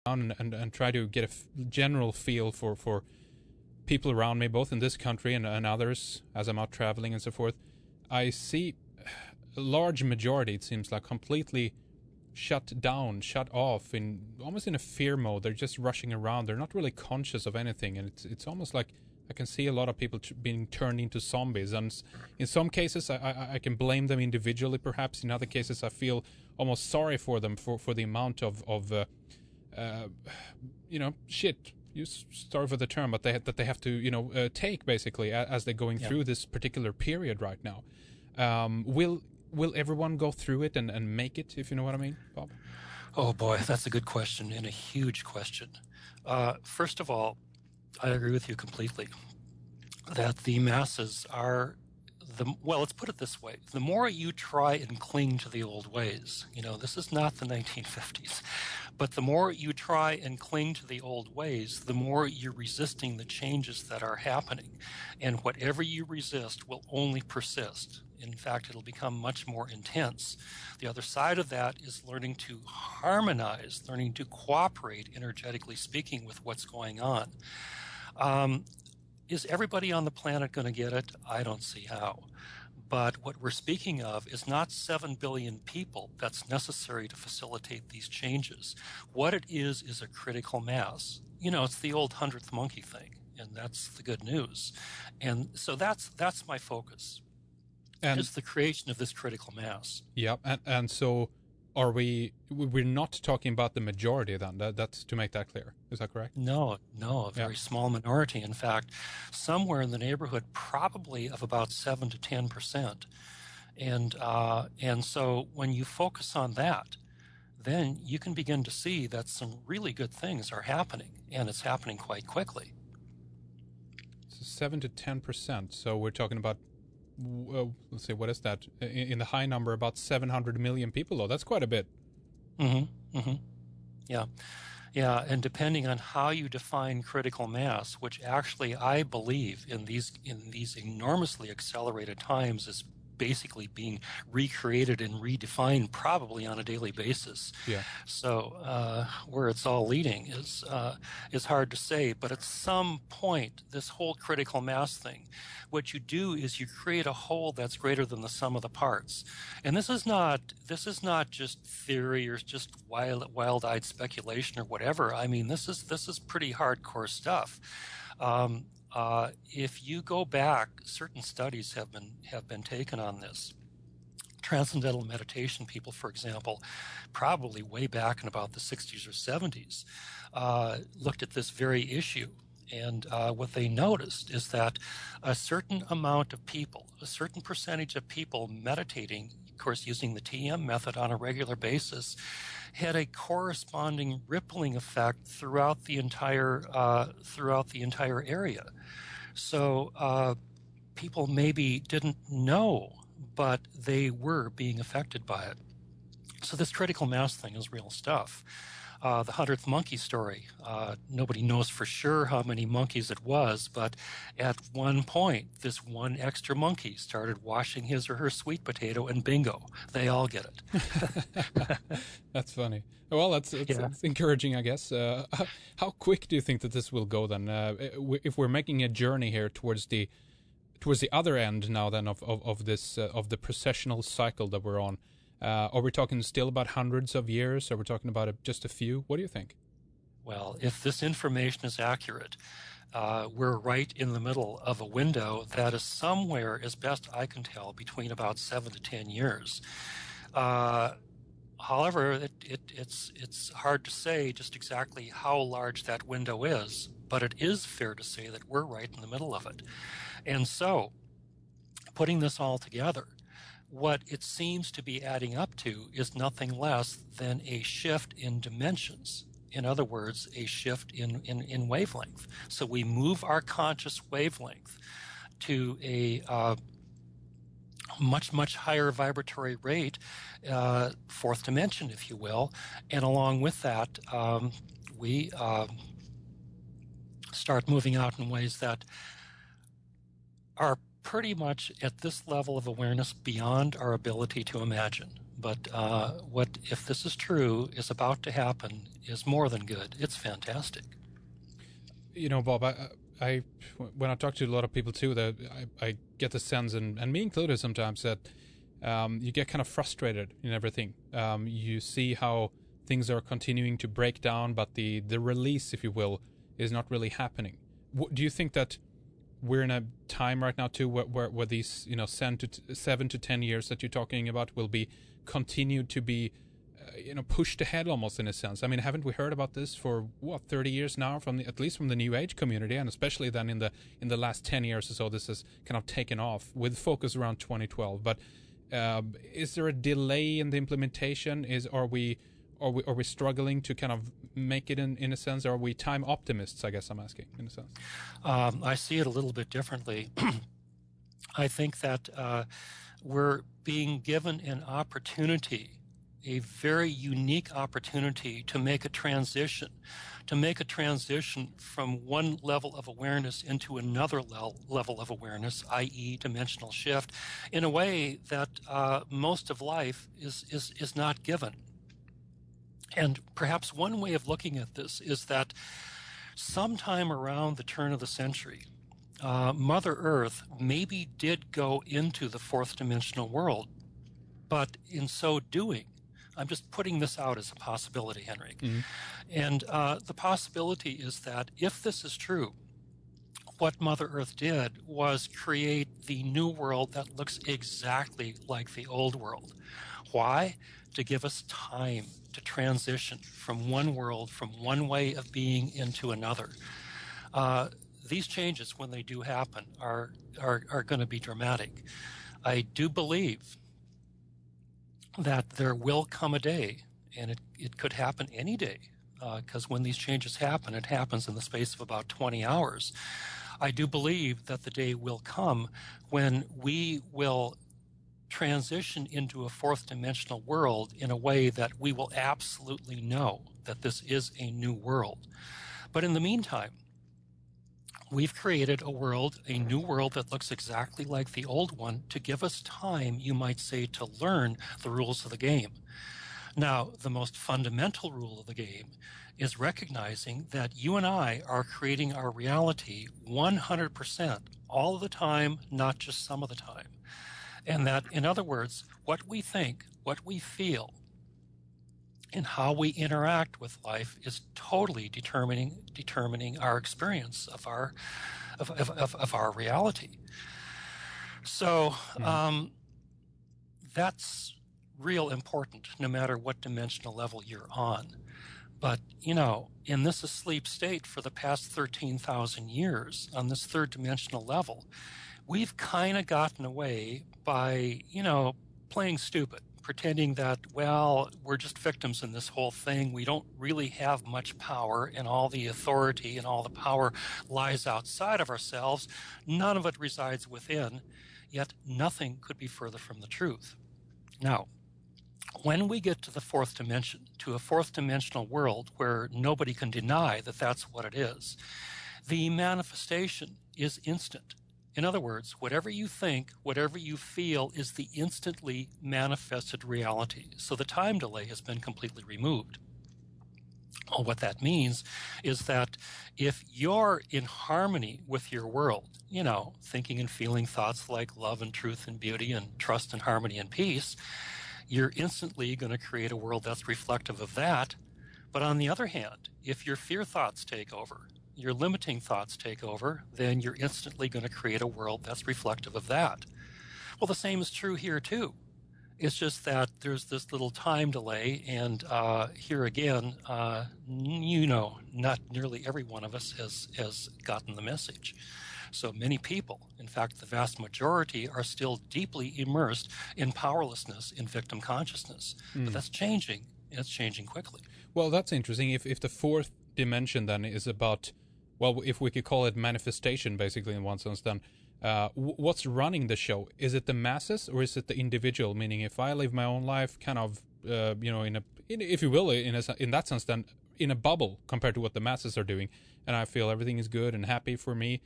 and try to get a general feel for people around me, both in this country and others, as I'm out traveling and so forth, I see a large majority, it seems like, completely shut down, shut off, almost in a fear mode. They're just rushing around. They're not really conscious of anything, and it's almost like I can see a lot of people being turned into zombies. And in some cases, I can blame them individually, perhaps. In other cases, I feel almost sorry for them for the amount of shit. Sorry for the term, but that they have to take basically as they're going through this particular period right now. Will everyone go through it and make it, if you know what I mean, Bob? Oh boy, that's a good question and a huge question. First of all, I agree with you completely that the masses are let's put it this way. The more you try and cling to the old ways, this is not the 1950s, but the more you try and cling to the old ways, the more you're resisting the changes that are happening. And whatever you resist will only persist. In fact, it'll become much more intense. The other side of that is learning to harmonize, learning to cooperate, energetically speaking, with what's going on. Is everybody on the planet going to get it? I don't see how. But what we're speaking of is not 7 billion people that's necessary to facilitate these changes. What it is a critical mass. It's the old 100th monkey thing, and that's the good news. And so that's my focus, is the creation of this critical mass. Yeah, and so we're not talking about the majority then, that's to make that clear. Is that correct? No, a very small minority. In fact, somewhere in the neighborhood probably of about 7 to 10%. And so when you focus on that, then you can begin to see that some really good things are happening, and it's happening quite quickly. So 7 to 10%. So we're talking about, let's see, what is that? In the high number, about 700 million people, though. That's quite a bit. Yeah, and depending on how you define critical mass, which actually I believe in these enormously accelerated times is basically being recreated and redefined probably on a daily basis. Yeah. So where it's all leading is hard to say, but at some point, this whole critical mass thing, what you do is you create a whole that's greater than the sum of the parts. And this is not just theory or just wild-eyed speculation or whatever. I mean, this is pretty hardcore stuff. If you go back, certain studies have been taken on this. Transcendental meditation people, for example, probably way back in about the 60s or 70s, looked at this very issue. And what they noticed is that a certain amount of people, a certain percentage of people meditating, of course using the TM method on a regular basis, had a corresponding rippling effect throughout the entire area. So people maybe didn't know, but they were being affected by it. So this critical mass thing is real stuff. The 100th monkey story, nobody knows for sure how many monkeys it was, but at one point, this one extra monkey started washing his or her sweet potato, and bingo, they all get it. That's funny. Well, it's encouraging, I guess. How quick do you think that this will go then? If we're making a journey here towards the other end now then of this of the processional cycle that we're on, are we talking still about hundreds of years? Are we talking about just a few? What do you think? Well, if this information is accurate, we're right in the middle of a window that is somewhere, as best I can tell, between about 7 to 10 years. However, it's hard to say just exactly how large that window is, but it is fair to say that we're right in the middle of it. And so, putting this all together, what it seems to be adding up to is nothing less than a shift in dimensions. In other words, a shift in wavelength. So we move our conscious wavelength to a much, much higher vibratory rate, fourth dimension, if you will. And along with that, we start moving out in ways that are pretty much at this level of awareness beyond our ability to imagine. but what, if this is true, is about to happen is more than good. It's fantastic. You know, Bob, I when I talk to a lot of people too, that I get the sense, and me included sometimes, that you get kind of frustrated in everything. You see how things are continuing to break down, but the release, if you will, is not really happening. Do you think that we're in a time right now too where these 7 to 10 years that you're talking about will be continued to be pushed ahead almost, in a sense? I mean, haven't we heard about this for 30 years now, at least from the New Age community, and especially then in the last 10 years or so, this has kind of taken off with focus around 2012. But is there a delay in the implementation? Are we struggling to kind of make it in a sense? Or are we time optimists, I guess I'm asking, in a sense? I see it a little bit differently. I think that we're being given an opportunity, a very unique opportunity, to make a transition from one level of awareness into another level of awareness, i.e. dimensional shift, in a way that most of life is not given. And perhaps one way of looking at this is that sometime around the turn of the century, Mother Earth maybe did go into the fourth dimensional world, but in so doing, I'm just putting this out as a possibility, Henrik. Mm-hmm. And the possibility is that if this is true, what Mother Earth did was create the new world that looks exactly like the old world. Why? To give us time to transition from one world, from one way of being into another. These changes, when they do happen, are going to be dramatic. I do believe that there will come a day, and it could happen any day, because when these changes happen, it happens in the space of about 20 hours. I do believe that the day will come when we will transition into a fourth dimensional world in a way that we will absolutely know that this is a new world. But in the meantime, we've created a new world that looks exactly like the old one, to give us time, you might say, to learn the rules of the game. Now, the most fundamental rule of the game is recognizing that you and I are creating our reality 100% all the time, not just some of the time. And that, in other words, what we think, what we feel, and how we interact with life is totally determining our experience of our reality. So that's real important, no matter what dimensional level you're on. But, in this asleep state for the past 13,000 years, on this third dimensional level, we've kind of gotten away by, playing stupid, pretending that, well, we're just victims in this whole thing. We don't really have much power, and all the authority and all the power lies outside of ourselves. None of it resides within, yet nothing could be further from the truth. Now, when we get to the fourth dimension, to a fourth dimensional world where nobody can deny that that's what it is, the manifestation is instant. In other words, whatever you think, whatever you feel is the instantly manifested reality. So the time delay has been completely removed. Well, what that means is that if you're in harmony with your world, thinking and feeling thoughts like love and truth and beauty and trust and harmony and peace, you're instantly going to create a world that's reflective of that. But on the other hand, if your fear thoughts take over, your limiting thoughts take over, then you're instantly going to create a world that's reflective of that. Well, the same is true here too. It's just that there's this little time delay, and here again, not nearly every one of us has gotten the message. So many people, in fact, the vast majority, are still deeply immersed in powerlessness, in victim consciousness. But that's changing, and it's changing quickly. Well, that's interesting. If the fourth dimension then is about, well, if we could call it manifestation, basically, in one sense, then what's running the show? Is it the masses, or is it the individual? Meaning, if I live my own life, kind of, if you will, in that sense, then in a bubble compared to what the masses are doing, and I feel everything is good and happy for me,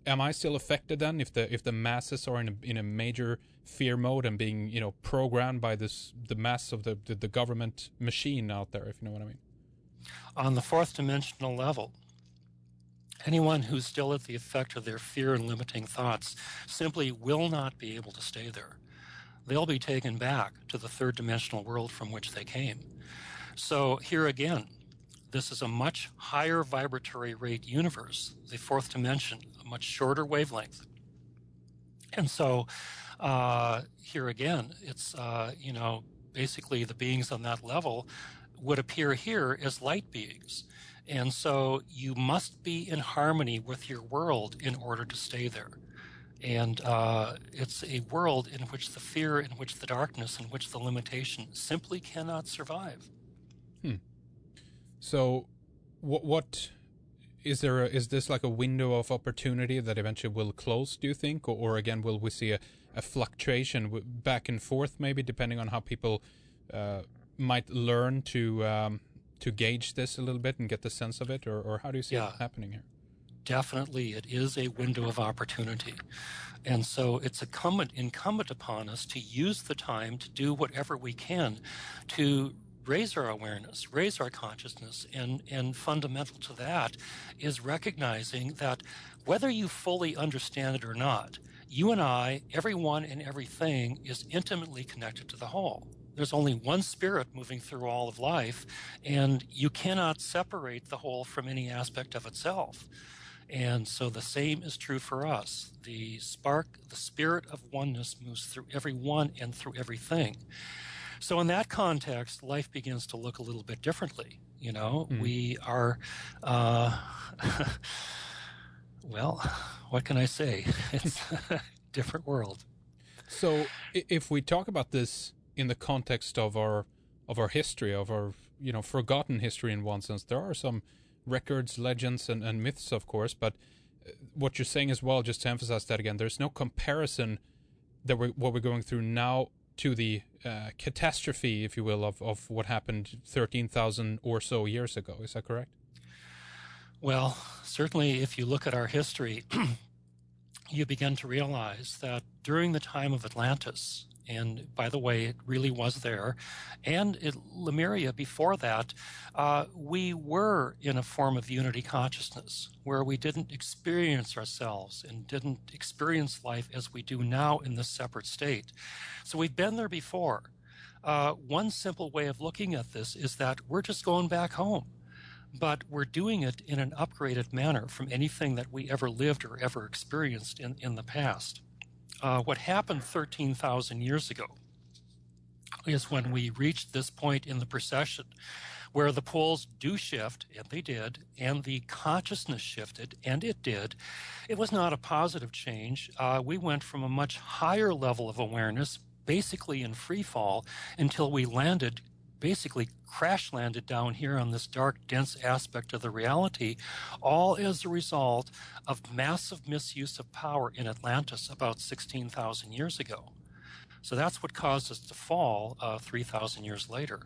am I still affected then if the masses are in a major fear mode and being, you know, programmed by the mass of the government machine out there, if you know what I mean? On the fourth dimensional level, anyone who's still at the effect of their fear and limiting thoughts simply will not be able to stay there. They'll be taken back to the third dimensional world from which they came. So here again, this is a much higher vibratory rate universe, the fourth dimension, a much shorter wavelength. And so here again, it's, you know, basically the beings on that level would appear here as light beings. And so you must be in harmony with your world in order to stay there. And it's a world in which the fear, in which the darkness, in which the limitation simply cannot survive. So what is there? Is this like a window of opportunity that eventually will close, do you think? Or again, will we see a fluctuation back and forth, maybe, depending on how people might learn to gauge this a little bit and get the sense of it? Or how do you see it happening here? Definitely, it is a window of opportunity. And so it's incumbent upon us to use the time to do whatever we can to raise our awareness, raise our consciousness, and fundamental to that is recognizing that whether you fully understand it or not, you and I, everyone and everything is intimately connected to the whole. There's only one spirit moving through all of life, and you cannot separate the whole from any aspect of itself. And so the same is true for us. The spark, the spirit of oneness moves through everyone and through everything. So in that context, life begins to look a little bit differently. You know, we are, well, what can I say? It's a different world. So if we talk about this in the context of our history, of our, you know, forgotten history in one sense, there are some records, legends, and myths, of course, but what you're saying as well, just to emphasize that again, there's no comparison that what we're going through now to the catastrophe, if you will, of what happened 13,000 or so years ago. Is that correct? Well, certainly if you look at our history, you begin to realize that during the time of Atlantis, and by the way, it really was there, and Lemuria before that, we were in a form of unity consciousness where we didn't experience ourselves and didn't experience life as we do now in this separate state. So we've been there before. One simple way of looking at this is that we're just going back home, but we're doing it in an upgraded manner from anything that we ever lived or ever experienced in the past. What happened 13,000 years ago is when we reached this point in the precession where the poles do shift, and they did, and the consciousness shifted, and it did. It was not a positive change. We went from a much higher level of awareness, basically in free fall, until we landed, basically crash landed down here on this dark, dense aspect of the reality, all as a result of massive misuse of power in Atlantis about 16,000 years ago. So that's what caused us to fall 3,000 years later.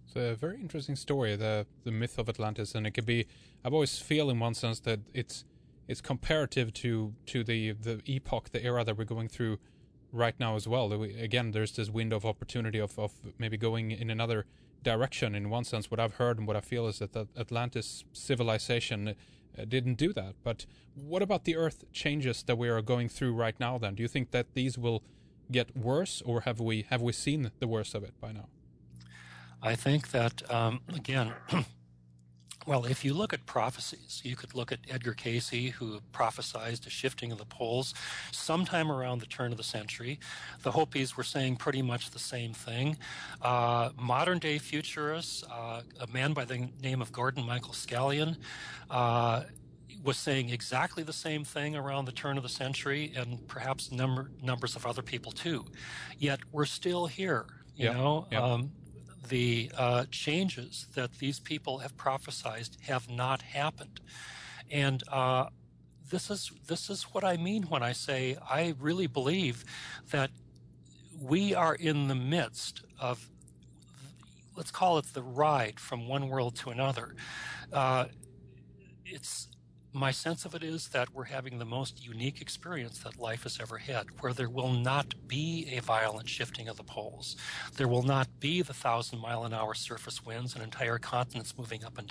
It's a very interesting story, the myth of Atlantis, and it could be, I've always feel in one sense that it's comparative to the epoch, the era that we're going through right now as well. Again, there's this window of opportunity of maybe going in another direction. In one sense, what I've heard and what I feel is that the Atlantis civilization didn't do that. But what about the Earth changes that we are going through right now then? Do you think that these will get worse, or have we seen the worst of it by now? I think that, again, well, if you look at prophecies, you could look at Edgar Cayce, who prophesied a shifting of the poles sometime around the turn of the century. The Hopis were saying pretty much the same thing. Modern-day futurists, a man by the name of Gordon Michael Scallion, was saying exactly the same thing around the turn of the century, and perhaps numbers of other people too. Yet we're still here, you know. Yep. The changes that these people have prophesied have not happened. And this is what I mean when I say I really believe that we are in the midst of, let's call it the ride from one world to another. It's My sense of it is that we're having the most unique experience that life has ever had, where there will not be a violent shifting of the poles. There will not be the 1,000-mile-an-hour surface winds and entire continents moving up and down.